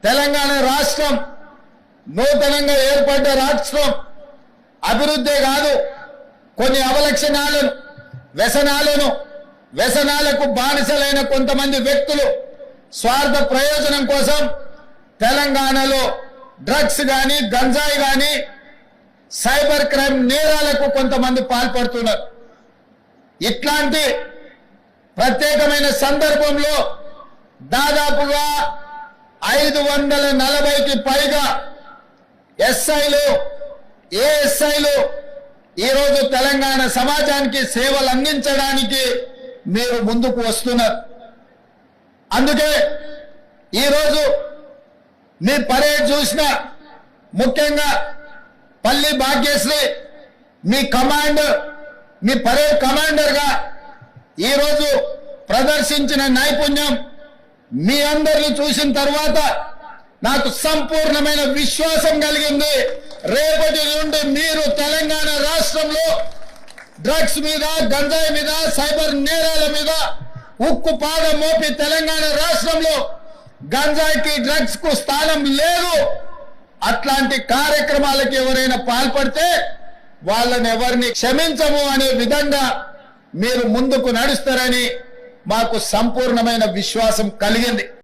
తెలంగాణ రాష్ట్రం నూతనంగా ఏర్పడ్డ రాష్ట్రం అభివృద్ధి కాదు, కొన్ని అవలక్షణాలను వ్యసనాలకు బానిసలైన కొంతమంది వ్యక్తులు స్వార్థ ప్రయోజనం కోసం తెలంగాణలో డ్రగ్స్ గాని, గంజాయి గాని, సైబర్ క్రైమ్ నేరాలకు కొంతమంది పాల్పడుతున్నారు. ఇట్లాంటి ప్రత్యేకమైన సందర్భంలో దాదాపుగా 540కి పైగా ఎస్ఐలు, ఏఎస్ఐలు ఈరోజు తెలంగాణ సమాజానికి సేవలు అందించడానికి మీరు ముందుకు వస్తున్నారు. అందుకే ఈరోజు మీ పరేడ్ చూసిన, ముఖ్యంగా పల్లి భాగ్యశ్రీ మీ పరేడ్ కమాండర్గా ఈరోజు ప్రదర్శించిన నైపుణ్యం మీ అందరిని చూసిన తర్వాత నాకు సంపూర్ణమైన విశ్వాసం కలిగింది. రేపటి నుండి మీరు తెలంగాణ రాష్ట్రంలో డ్రగ్స్ మీద, గంజాయి మీద, సైబర్ నేరాల మీద ఉక్కు పాదం మోపి తెలంగాణ రాష్ట్రంలో గంజాయికి, డ్రగ్స్ కు స్థానం లేదు. అట్లాంటి కార్యక్రమాలకు ఎవరైనా పాల్పడితే వాళ్ళని ఎవరిని క్షమించము అనే విధంగా మీరు ముందుకు నడుస్తారని మాకు సంపూర్ణమైన విశ్వాసం కలిగింది.